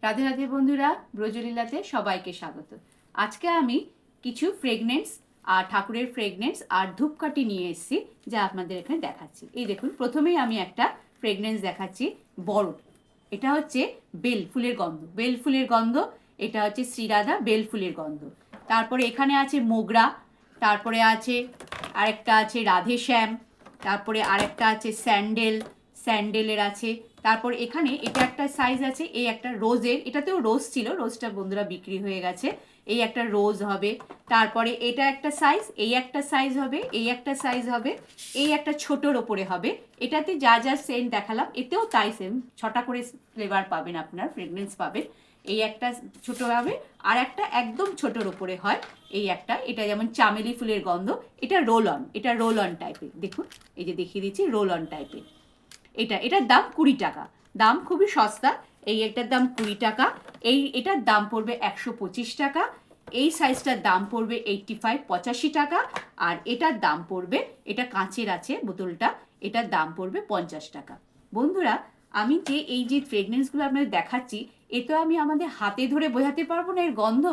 রাধে রাধে বন্ধুরা, ব্রজলীলাতে সবাইকে স্বাগত। আজকে আমি কিছু ফ্রেগনেন্স আর ঠাকুরের ফ্রেগনেন্স আর ধূপকাঠি নিয়ে এসেছি, যা আপনাদের এখানে দেখাচ্ছি। এই দেখুন, প্রথমেই আমি একটা ফ্রেগনেন্স দেখাচ্ছি বড়। এটা হচ্ছে বেল ফুলের গন্ধ, বেল ফুলের গন্ধ। এটা হচ্ছে শ্রীরাধা বেল ফুলের গন্ধ। তারপরে এখানে আছে মোগরা, তারপরে আছে আরেকটা আছে রাধেশ্যাম, তারপরে আরেকটা আছে স্যান্ডেল, স্যান্ডেলের আছে। তারপর এখানে এটা একটা সাইজ আছে, এই একটা রোজের, এটাতেও রোজ ছিল, রোজটা বন্ধুরা বিক্রি হয়ে গেছে। এই একটা রোজ হবে। তারপরে এটা একটা সাইজ, এই একটা সাইজ হবে, এই একটা সাইজ হবে, এই একটা ছোটোর ওপরে হবে। এটাতে যা যা সেন্ট দেখালাম এতেও তাই সেম, 6টা করে ফ্লেভার পাবেন, আপনার ফ্রেগনেন্স পাবেন। এই একটা ছোটো হবে, আর একটা একদম ছোটোর ওপরে হয় এই একটা। এটা যেমন চামেলি ফুলের গন্ধ, এটা রোল অন, এটা রোল অন টাইপের। দেখুন, এই যে দেখিয়ে দিচ্ছি, রোল অন টাইপের। এটার দাম 20 টাকা, দাম খুবই সস্তা। এই এটার দাম 20 টাকা। এটার দাম পড়বে 125 টাকা। এই সাইজটার দাম পড়বে 85-85 টাকা। আর এটার দাম পড়বে, এটা কাঁচের আছে বোতলটা, এটার দাম পড়বে 50 টাকা। বন্ধুরা, আমি যে এই যে ফ্রেগনেন্সগুলো আপনাদের দেখাচ্ছি, এ তো আমি আমাদের হাতে ধরে বোঝাতে পারবো না এর গন্ধ।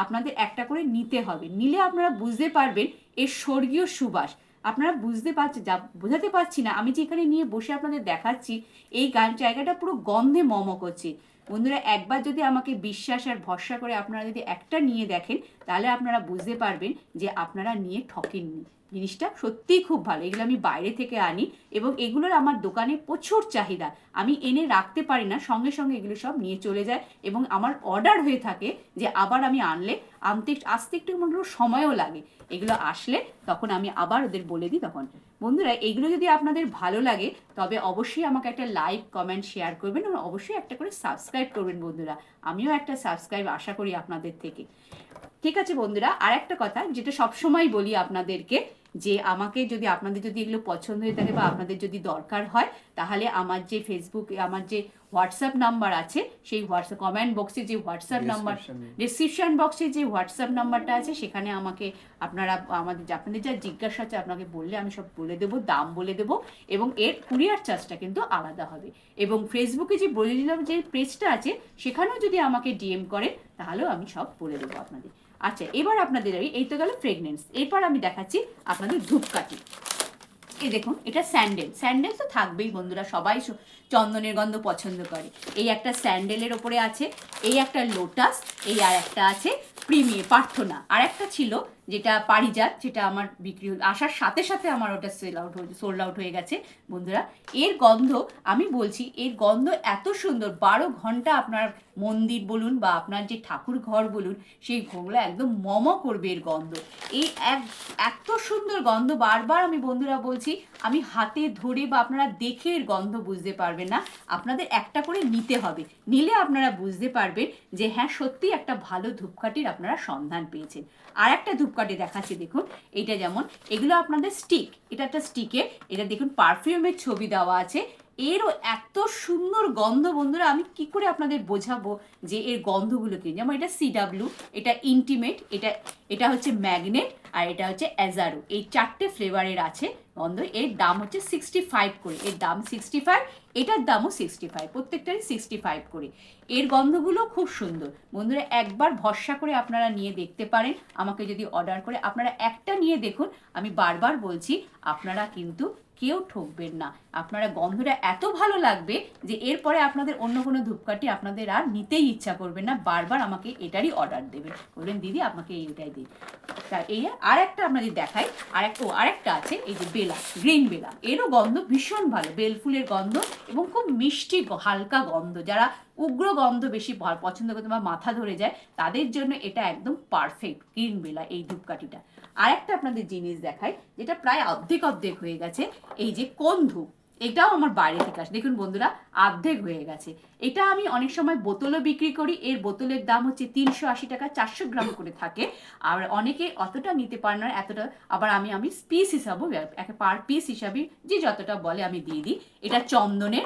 আপনাদের একটা করে নিতে হবে, নিলে আপনারা বুঝতে পারবেন এর স্বর্গীয় সুবাস। আপনারা বুঝতে পারছেন, যা বোঝাতে পারছি না, আমি যেখানে নিয়ে বসে আপনাদের দেখাচ্ছি, এই জায়গাটা পুরো গন্ধে মম করছে। বন্ধুরা, একবার যদি আমাকে বিশ্বাস আর ভরসা করে আপনারা যদি একটা নিয়ে দেখেন, তাহলে আপনারা বুঝতে পারবেন যে আপনারা নিয়ে ঠকেননি। জিনিসটা সত্যিই খুব ভালো। এগুলো আমি বাইরে থেকে আনি এবং এগুলোর আমার দোকানে প্রচুর চাহিদা। আমি এনে রাখতে পারি না, সঙ্গে সঙ্গে এগুলো সব নিয়ে চলে যায় এবং আমার অর্ডার হয়ে থাকে যে আবার আমি আসতে একটু সময়ও লাগে। এগুলো আসলে তখন আমি আবার ওদের বলে দিই তখন। বন্ধুরা, এইগুলো যদি আপনাদের ভালো লাগে তবে অবশ্যই আমাকে একটা লাইক, কমেন্ট, শেয়ার করবেন এবং অবশ্যই একটা করে সাবস্ক্রাইব করবেন বন্ধুরা। আমিও একটা সাবস্ক্রাইব আশা করি আপনাদের থেকে। ঠিক আছে বন্ধুরা, আর একটা কথা যেটা সবসময় বলি আপনাদেরকে, যে আমাকে যদি আপনাদের যদি এগুলো পছন্দ হয়ে থাকে বা আপনাদের যদি দরকার হয়, তাহলে আমার যে ফেসবুক, আমার যে হোয়াটসঅ্যাপ নাম্বার আছে, সেই হোয়াটসঅ্যাপ কমেন্ট বক্সে যে হোয়াটসঅ্যাপ নাম্বার, ডিসক্রিপশন বক্সে যে হোয়াটসঅ্যাপ নাম্বারটা আছে, সেখানে আমাকে আপনারা আপনাদের যা জিজ্ঞাসা আছে আপনাকে বললে আমি সব বলে দেবো, দাম বলে দেবো। এবং এর কুরিয়ার চার্জটা কিন্তু আলাদা হবে। এবং ফেসবুকে যে বলে দিলাম যে পেজটা আছে, সেখানেও যদি আমাকে ডিএম করেন, তাহলেও আমি সব বলে দেবো আপনাদের। আচ্ছা, এবার আপনাদের এই তো গেল ফ্রেগনেন্স। এরপর আমি দেখাচ্ছি আপনাদের ধূপকাঠি। এই দেখুন, এটা স্যান্ডেল। স্যান্ডেল তো থাকবেই বন্ধুরা, সবাই চন্দনের গন্ধ পছন্দ করে। এই একটা স্যান্ডেলের ওপরে আছে, এই একটা লোটাস, এই আর একটা আছে প্রার্থনা, আর একটা ছিল যেটা পারিজাত, যেটা আমার বিক্রি আসার সাথে সাথে আমার ওটা সোল্ড আউট হয়ে গেছে। বন্ধুরা, এর গন্ধ আমি বলছি, এর গন্ধ এত সুন্দর, 12 ঘন্টা আপনার মন্দির বলুন বা আপনার যে ঠাকুর ঘর বলুন, সেই ঘরগুলো একদম মম করবে এর গন্ধ। এই এত সুন্দর গন্ধ, বারবার আমি বন্ধুরা বলছি, আমি হাতে ধরে বা আপনারা দেখে এর গন্ধ বুঝতে পারবেন না। আপনাদের একটা করে নিতে হবে, নিলে আপনারা বুঝতে পারবেন যে হ্যাঁ, সত্যি একটা ভালো ধূপকাঠির আপনারা সন্ধান পেয়েছেন। আর একটা ধূপকাঠি দেখাচ্ছি, দেখুন। এইটা যেমন, এগুলো আপনাদের স্টিক, এটা একটা স্টিকে, এটা দেখুন পারফিউমের ছবি দেওয়া আছে। এরও এত সুন্দর গন্ধ বন্ধুরা, আমি কি করে আপনাদের বোঝাবো যে এর গন্ধগুলো কি। যেমন এটা সিডাব্লিউ, এটা ইন্টিমেট, এটা হচ্ছে ম্যাগনেট, আর এটা হচ্ছে অ্যাজারো। এই 4টে ফ্লেভারের আছে গন্ধ। এর দাম হচ্ছে 65 করে, এর দাম 65, এটার দামও 65, প্রত্যেকটারই 65 করে। এর গন্ধগুলো খুব সুন্দর বন্ধুরা, একবার ভরসা করে আপনারা নিয়ে দেখতে পারেন। আমাকে যদি অর্ডার করে আপনারা একটা নিয়ে দেখুন, আমি বারবার বলছি, আপনারা কিন্তু কেউ ঠকবেন না। আপনারা গন্ধটা এত ভালো লাগবে যে এরপরে আপনাদের অন্য কোনো ধূপকাঠি আপনাদের আর নিতেই ইচ্ছা করবে না, বারবার আমাকে এটারই অর্ডার দেবেন, বলবেন দিদি আমাকে এইটাই দিন। তা এই আর একটা আপনাদের দেখাই, আরেকটা আছে, এই যে বেলা, গ্রিন বেলা। এরও গন্ধ ভীষণ ভালো, বেল ফুলের গন্ধ এবং খুব মিষ্টি হালকা গন্ধ। যারা উগ্র গন্ধ বেশি পছন্দ করতে বা মাথা ধরে যায়, তাদের জন্য এটা একদম পারফেক্ট, গ্রিন বেলা এই ধূপকাঠিটা। আরেকটা আপনাদের জিনিস দেখাই, যেটা প্রায় অর্ধেক হয়ে গেছে, এই যে কোন ধূপ। এটাও আমার বাইরে থেকে আসে, দেখুন বন্ধুরা, অর্ধেক হয়ে গেছে। এটা আমি অনেক সময় বোতলও বিক্রি করি। এর বোতলের দাম হচ্ছে 380 টাকা, 400 গ্রাম করে থাকে। আর অনেকে অতটা নিতে পারে না, এতটা, আবার আমি পিস হিসাবেও, পার পিস হিসাবে যে যতটা বলে আমি দিয়ে দিই। এটা চন্দনের,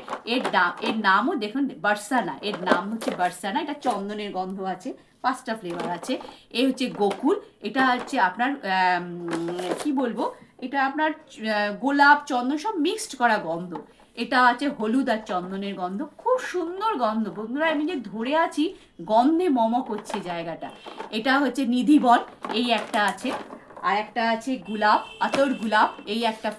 এর নামও দেখুন বার্সানা, এর নাম হচ্ছে বার্সানা। এটা চন্দনের গন্ধ আছে, 5টা ফ্লেভার আছে। এ হচ্ছে গোকুল, এটা হচ্ছে আপনার কি বলবো, এটা আপনার গোলাপ, চন্দন সব মিক্সড করা গন্ধ। এটা আছে হলুদ আর চন্দনের গন্ধ, খুব সুন্দর গন্ধ বন্ধুরা, আমি যে ধরে আছি গন্ধে মম করছে জায়গাটা। এটা হচ্ছে নিধিবন, এই একটা আছে, আর একটা আছে গোলাপ, আতর গোলাপ, এই একটা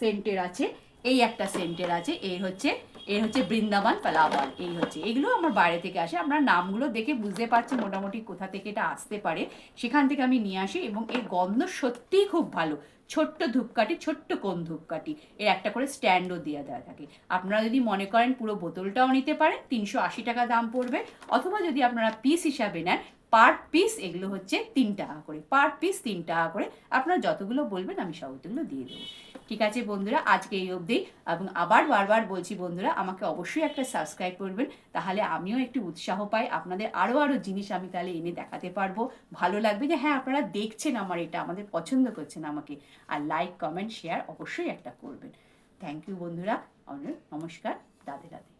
সেন্টের আছে, এই একটা সেন্টের আছে, এর হচ্ছে বৃন্দাবন পালাওয়াল, এই হচ্ছে, এগুলো আমার বাইরে থেকে আসে। আমরা নামগুলো দেখে বুঝতে পারছি মোটামুটি কোথা থেকে এটা আসতে পারে, সেখান থেকে আমি নিয়ে আসি এবং এর গন্ধ সত্যিই খুব ভালো। ছোট্ট ধূপকাঠি, ছোট্ট কোন ধূপকাঠি, এর একটা করে স্ট্যান্ডও দেওয়া থাকে। আপনারা যদি মনে করেন পুরো বোতলটাও নিতে পারেন, 380 টাকা দাম পড়বে, অথবা যদি আপনারা পিস হিসাবে নেন, পার পিস এগুলো হচ্ছে 3 টাকা করে, পার পিস 3 টাকা করে। আপনারা যতগুলো বলবেন আমি সবগুলো দিয়ে দেবো। ঠিক আছে বন্ধুরা, আজকে এই অবধি, এবং আবার বারবার বলছি বন্ধুরা, আমাকে অবশ্যই একটা সাবস্ক্রাইব করবেন, তাহলে আমিও একটু উৎসাহ পাই, আপনাদের আরও জিনিস আমি তাহলে এনে দেখাতে পারবো। ভালো লাগবে যে হ্যাঁ আপনারা দেখছেন আমার এটা, আমাদের পছন্দ করছেন আমাকে। আর লাইক, কমেন্ট, শেয়ার অবশ্যই একটা করবেন। থ্যাংক ইউ বন্ধুরা, অনেক নমস্কার, রাধে রাধে।